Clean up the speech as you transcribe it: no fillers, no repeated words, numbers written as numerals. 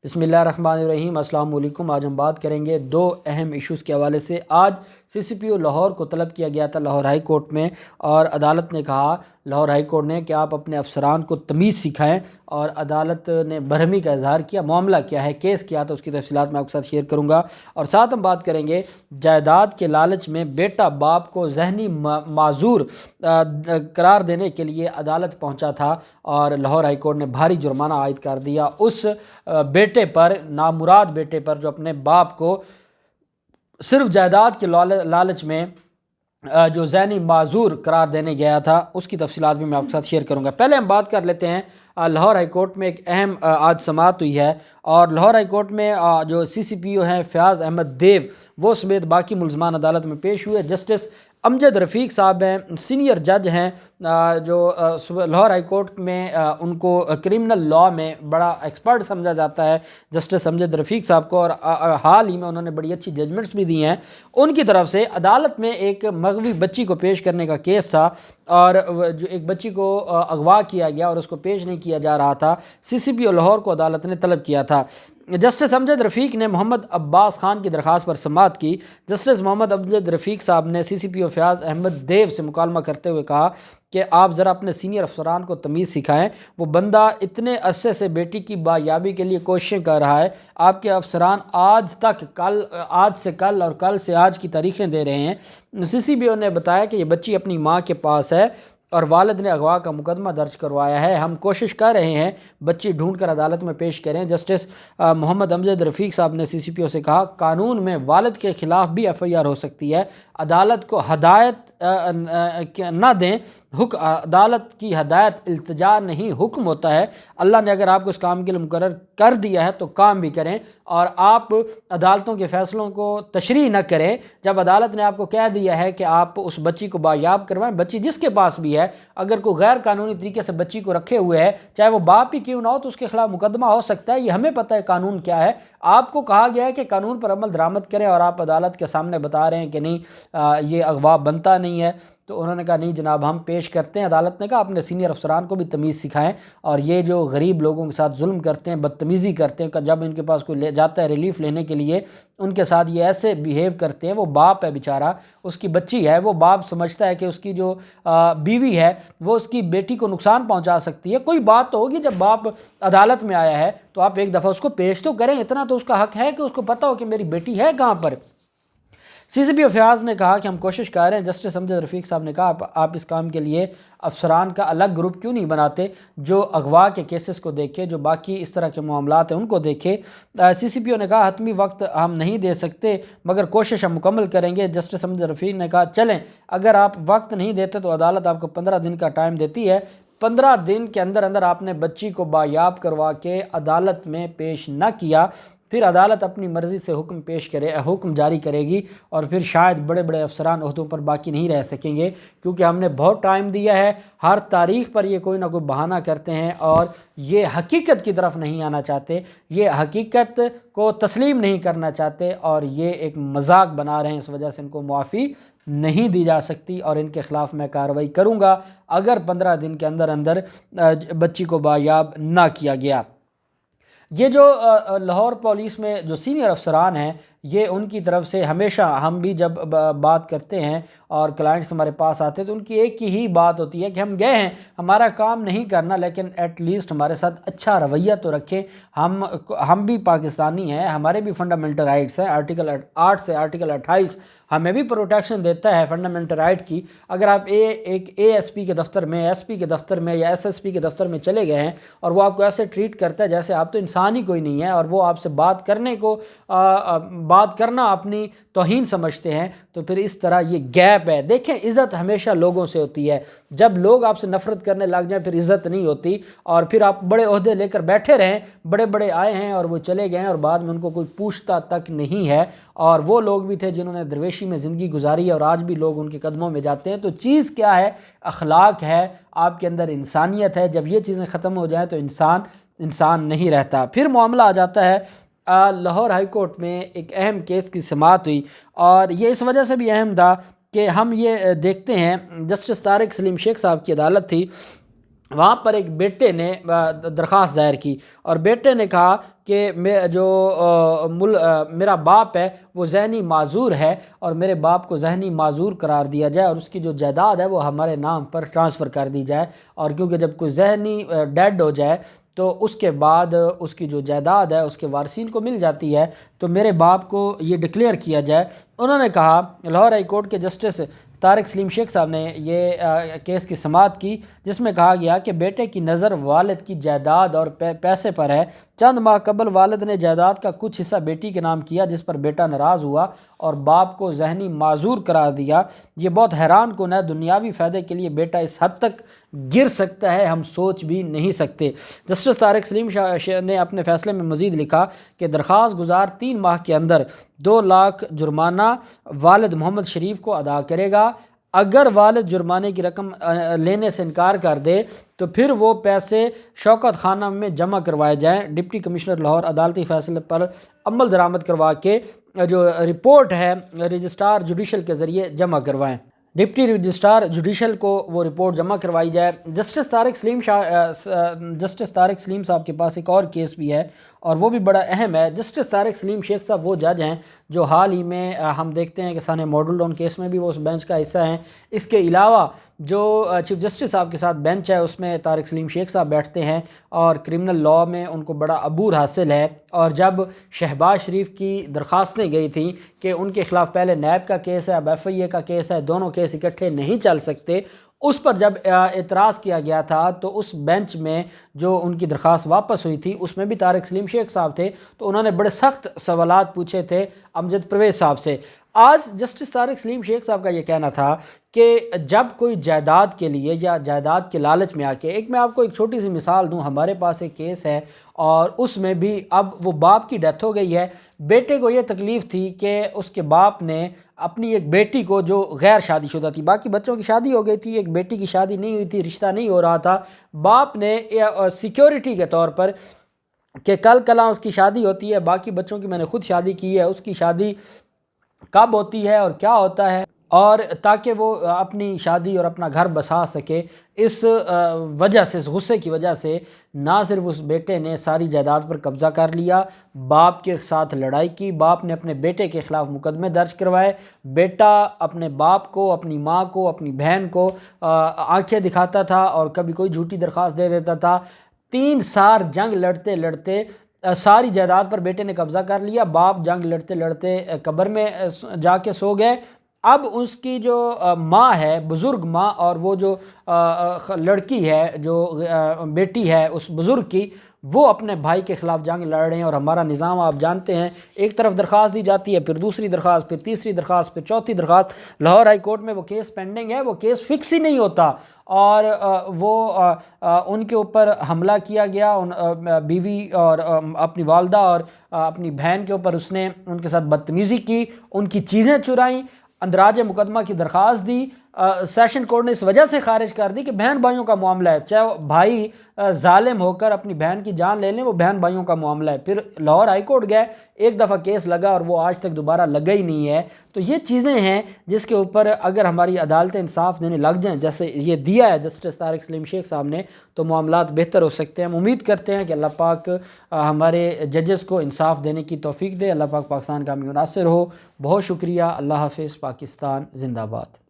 बिस्मिल्लाहिर्रहमानिर्रहीम। अस्सलाम वालेकुम। आज हम बात करेंगे दो अहम इश्यूज़ के हवाले से। आज CCPO लाहौर को तलब किया गया था लाहौर हाई कोर्ट में, और अदालत ने कहा लाहौर हाई कोर्ट ने कि आप अपने अफसरान को तमीज़ सिखाएं, और अदालत ने बरहमी का इजहार किया। मामला क्या है, केस क्या था, उसकी तफसीलात मैं आपके साथ शेयर करूँगा। और साथ हम बात करेंगे जायदाद के लालच में बेटा बाप को जहनी माजूर करार देने के लिए अदालत पहुँचा था, और लाहौर हाई कोर्ट ने भारी जुर्माना आयद कर दिया उस बेटे पर, नामुराद बेटे पर, जो अपने बाप को सिर्फ जायदाद के लालच में जो ज़हनी माजूर करार देने गया था। उसकी तफसीलात भी मैं आपके साथ शेयर करूंगा। पहले हम बात कर लेते हैं लाहौर हाई कोर्ट में एक अहम आज समाअत हुई है, और लाहौर हाई कोर्ट में जो CCPO हैं फयाज़ अहमद देव, वो समेत बाकी मुलजमान अदालत में पेश हुए। जस्टिस अमजद रफ़ीक साहब हैं, सीनियर जज हैं, जो लाहौर हाई कोर्ट में उनको क्रिमिनल लॉ में बड़ा एक्सपर्ट समझा जाता है जस्टिस अमजद रफ़ीक साहब को, और हाल ही में उन्होंने बड़ी अच्छी जजमेंट्स भी दी हैं। उनकी तरफ से अदालत में एक मगवी बच्ची को पेश करने का केस था, और जो एक बच्ची को अगवा किया गया और उसको पेश नहीं किया जा रहा था। CCPO लाहौर को अदालत ने तलब किया था। जस्टिस अमजद रफ़ीक ने मोहम्मद अब्बास खान की दरख्वास्त पर समाअत की। जस्टिस मोहम्मद अमजद रफ़ीक साहब ने CCPO फयाज़ अहमद देव से मुकालमा करते हुए कहा कि आप ज़रा अपने सीनियर अफसरान को तमीज़ सिखाएं। वो बंदा इतने अरसे से बेटी की बायाबी के लिए कोशिशें कर रहा है। आपके अफसरान आज से कल और कल से आज की तारीखें दे रहे हैं। CCPO ने बताया कि ये बच्ची अपनी माँ के पास है और वालिद ने अगवा का मुकदमा दर्ज करवाया है। हम कोशिश कर रहे हैं बच्ची ढूंढ कर अदालत में पेश करें। जस्टिस मोहम्मद अमजद रफ़ीक साहब ने CCPO से कहा, कानून में वालिद के ख़िलाफ़ भी FIR हो सकती है। अदालत को हदायत न दें, अदालत की हदायत इल्तिजा नहीं, हुक्म होता है। अल्लाह ने अगर आपको इस काम के लिए मुकर्रर कर दिया है तो काम भी करें, और आप अदालतों के फ़ैसलों को तशरीह न करें। जब अदालत ने आपको कह दिया है कि आप उस बच्ची को बायाब करवाएं, बच्ची जिसके पास भी है, अगर कोई गैर कानूनी तरीके से बच्ची को रखे हुए है, चाहे वो बाप ही क्यों ना हो, तो उसके खिलाफ मुकदमा हो सकता है। ये हमें पता है कानून क्या है। आपको कहा गया है कि कानून पर अमल दरामद करें, और आप अदालत के सामने बता रहे हैं कि नहीं ये अगवा बनता नहीं है। तो उन्होंने कहा नहीं जनाब, हम पेश करते हैं। अदालत ने कहा अपने सीनियर अफसरान को भी तमीज़ सिखाएं, और ये जो गरीब लोगों के साथ जुल्म करते हैं, बदतमीज़ी करते हैं, जब इनके पास कोई ले जाता है रिलीफ लेने के लिए, उनके साथ ये ऐसे बिहेव करते हैं। वो बाप है बेचारा, उसकी बच्ची है, वो बाप समझता है कि उसकी जो बीवी है वो उसकी बेटी को नुकसान पहुंचा सकती है। कोई बात तो होगी, जब बाप अदालत में आया है तो आप एक दफ़ा उसको पेश तो करें। इतना तो उसका हक है कि उसको पता हो कि मेरी बेटी है कहाँ पर। CCPO फयाज़ ने कहा कि हम कोशिश कर रहे हैं। जस्टिस अमजद रफ़ीक साहब ने कहा आप इस काम के लिए अफसरान का अलग ग्रुप क्यों नहीं बनाते जो अगवा के केसेस को देखे, जो बाकी इस तरह के मामलात हैं उनको देखे। CCPO ने कहा हतमी वक्त हम नहीं दे सकते, मगर कोशिश हम मुकम्मल करेंगे। जस्टिस अमजद रफ़ीक ने कहा चलें, अगर आप वक्त नहीं देते तो अदालत आपको 15 दिन का टाइम देती है। 15 दिन के अंदर अंदर आपने बच्ची को बायाब करवा के अदालत में पेश न किया, फिर अदालत अपनी मर्ज़ी से हुक्म जारी करेगी, और फिर शायद बड़े बड़े अफसरान ओहदों पर बाकी नहीं रह सकेंगे, क्योंकि हमने बहुत टाइम दिया है। हर तारीख पर ये कोई ना कोई बहाना करते हैं, और ये हकीकत की तरफ नहीं आना चाहते, ये हकीकत को तस्लीम नहीं करना चाहते, और ये एक मजाक बना रहे हैं। इस वजह से इनको मुआफ़ी नहीं दी जा सकती, और इनके ख़िलाफ़ मैं कार्रवाई करूँगा अगर 15 दिन के अंदर अंदर बच्ची को बायाब ना किया गया। ये जो लाहौर पुलिस में जो सीनियर अफसरान हैं, ये उनकी तरफ से हमेशा, हम भी जब बात करते हैं और क्लाइंट्स हमारे पास आते हैं तो उनकी एक ही बात होती है कि हम गए हैं, हमारा काम नहीं करना, लेकिन एट लीस्ट हमारे साथ अच्छा रवैया तो रखें। हम भी पाकिस्तानी हैं, हमारे भी फंडामेंटल राइट्स हैं। आर्टिकल 8 से आर्टिकल 28 हमें भी प्रोटेक्शन देता है फंडामेंटल राइट की। अगर आप एक ASP के दफ्तर में, SP के दफ्तर में या SSP के दफ्तर में चले गए हैं और वो आपको ऐसे ट्रीट करता है जैसे आप तो इंसान ही कोई नहीं है, और वो आपसे बात करना अपनी तौहीन समझते हैं, तो फिर इस तरह ये गैप है। देखें, इज़्ज़त हमेशा लोगों से होती है। जब लोग आपसे नफ़रत करने लग जाएं फिर इज़्ज़त नहीं होती, और फिर आप बड़े ओहदे लेकर बैठे रहें, बड़े बड़े आए हैं और वो चले गए हैं और बाद में उनको कोई पूछता तक नहीं है। और वो लोग भी थे जिन्होंने दरवेशी में ज़िंदगी गुजारी है, और आज भी लोग उनके कदमों में जाते हैं। तो चीज़ क्या है? अखलाक है, आपके अंदर इंसानियत है। जब ये चीज़ें ख़त्म हो जाएँ तो इंसान नहीं रहता। फिर मामला आ जाता है लाहौर हाई कोर्ट में एक अहम केस की समाअत हुई, और ये इस वजह से भी अहम था कि हम ये देखते हैं, जस्टिस तारिक सलीम शेख साहब की अदालत थी وہاں پر ایک بیٹے نے درخواست دائر کی اور بیٹے نے کہا کہ میرا باپ ہے وہ ذہنی معذور ہے اور میرے باپ کو ذہنی معذور قرار دیا جائے اور اس کی جو جائیداد ہے وہ ہمارے نام پر ٹرانسفر کر دی جائے، اور کیونکہ جب کوئی ذہنی ڈیڈ ہو جائے تو اس کے بعد اس کی جو جائیداد ہے اس کے وارثین کو مل جاتی ہے، تو میرے باپ کو یہ ڈکلیئر کیا جائے۔ انہوں نے کہا، لاہور ہائی کورٹ کے جسٹس طارق سلیم شیخ صاحب نے یہ کیس کی سماعت کی، جس میں کہا گیا کہ بیٹے کی نظر والد کی جائیداد اور پیسے پر ہے۔ چند ماہ قبل والد نے جائیداد کا کچھ حصہ بیٹی کے نام کیا، جس پر بیٹا ناراض ہوا اور باپ کو ذہنی معذور قرار دیا۔ یہ بہت حیران کن ہے، دنیاوی فائدے کے لیے بیٹا اس حد تک گر سکتا ہے، ہم سوچ بھی نہیں سکتے۔ جسٹس طارق سلیم نے اپنے فیصلے میں مزید لکھا کہ درخواست گزار 3 ماہ کے اندر 2 لاکھ جرمانہ والد محمد شریف کو ادا کرے گا۔ اگر والد جرمانے کی رقم لینے سے انکار کر دے تو پھر وہ پیسے شوکت خانہ میں جمع کروائے جائیں۔ ڈپٹی کمشنر لاہور عدالتی فیصلے پر عمل درآمد کروا کے جو رپورٹ ہے رجسٹرار جوڈیشل کے ذریعے جمع کروائیں۔ ڈپٹی رجسٹرار جوڈیشل کو وہ رپورٹ جمع کروائی جائے۔ جسٹس طارق سلیم صاحب کے پاس ایک اور کیس بھی ہے اور وہ بھی بڑا اہم ہے۔ جسٹس طارق سلیم شیخ صاحب وہ جج ہیں جو حال ہی میں ہم دیکھتے ہیں کہ ثانیہ ماڈل ٹاؤن کیس میں بھی وہ اس بینچ کا حصہ ہیں۔ اس کے علاوہ جو چیف جسٹس صاحب کے ساتھ بینچ ہے اس میں طارق سلیم شیخ صاحب بیٹھتے ہیں اور کرمنل لاء میں ان کو بڑا عبور حاصل ہے۔ اور جب شہباز شریف کی درخواستیں گئی تھیں کہ ان کے خلاف پہلے نیب کا کیس ہے، اب ایف آئی اے کا کیس ہے، دونوں کیس اکٹھے نہیں چل سکتے، اس پر جب اعتراض کیا گیا تھا تو اس بینچ میں جو ان کی درخواست واپس ہوئی تھی اس میں بھی طارق سلیم شیخ صاحب تھے، تو انہوں نے بڑے سخت سوالات پوچھے تھے امجد پرویز صاحب سے۔ آج جسٹس طارق سلیم شیخ صاحب کا یہ کہنا تھا کہ جب کوئی جائیداد کے لیے یا جائیداد کے لالچ میں آ کے، میں آپ کو ایک چھوٹی سی مثال دوں، ہمارے پاس ایک کیس ہے اور اس میں بھی اب وہ باپ کی ڈیتھ ہو گئی ہے، بیٹے کو یہ تکلیف تھی کہ اس کے باپ نے اپنی ایک بیٹی کو جو غیر شادی شدہ تھی، باقی بچوں کی شادی ہو گئی تھی، ایک بیٹی کی شادی نہیں ہوئی تھی، رشتہ نہیں ہو رہا تھا، باپ نے سیکیورٹی کے طور پر کہ کل کلاں اس کی شادی ہوتی ہے، باقی بچوں کی میں نے خود شادی کی ہے، اس کی شادی کب ہوتی ہے اور کیا ہوتا ہے، اور تاکہ وہ اپنی شادی اور اپنا گھر بسا سکے، اس وجہ سے، اس غصے کی وجہ سے نہ صرف اس بیٹے نے ساری جائیداد پر قبضہ کر لیا، باپ کے ساتھ لڑائی کی، باپ نے اپنے بیٹے کے خلاف مقدمے درج کروائے، بیٹا اپنے باپ کو، اپنی ماں کو، اپنی بہن کو آنکھیں دکھاتا تھا اور کبھی کوئی جھوٹی درخواست دے دیتا تھا۔ 3 سال جنگ لڑتے لڑتے ساری جائیداد پر بیٹے نے قبضہ کر لیا، باپ جنگ لڑتے لڑتے قبر میں جا کے سو گئے۔ اب اس کی جو ماں ہے، بزرگ ماں، اور وہ جو لڑکی ہے، جو بیٹی ہے اس بزرگ کی، وہ اپنے بھائی کے خلاف جنگ لڑ رہے ہیں۔ اور ہمارا نظام آپ جانتے ہیں، ایک طرف درخواست دی جاتی ہے، پھر دوسری درخواست، پھر تیسری درخواست، پھر چوتھی درخواست۔ لاہور ہائی کورٹ میں وہ کیس پینڈنگ ہے، وہ کیس فکس ہی نہیں ہوتا، اور وہ ان کے اوپر حملہ کیا گیا، بیوی اور اپنی والدہ اور اپنی بہن کے اوپر اس نے ان کے ساتھ بدتمیزی کی، ان کی چیزیں چرائیں، اندراج مقدمہ کی درخواست دی۔ سیشن کورٹ نے اس وجہ سے خارج کر دی کہ بہن بھائیوں کا معاملہ ہے، چاہے بھائی ظالم ہو کر اپنی بہن کی جان لے لیں، وہ بہن بھائیوں کا معاملہ ہے۔ پھر لاہور ہائی کورٹ گئے، ایک دفعہ کیس لگا اور وہ آج تک دوبارہ لگا ہی نہیں ہے۔ تو یہ چیزیں ہیں جس کے اوپر اگر ہماری عدالتیں انصاف دینے لگ جائیں، جیسے یہ دیا ہے جسٹس طارق سلیم شیخ صاحب نے، تو معاملات بہتر ہو سکتے ہیں۔ ہم امید کرتے ہیں کہ اللہ پاک ہمارے ججز کو انصاف دینے کی توفیق دے، اللہ پاک پاکستان کا حامی و ناصر ہو۔ بہت شکریہ، اللہ حافظ، پاکستان زندہ باد۔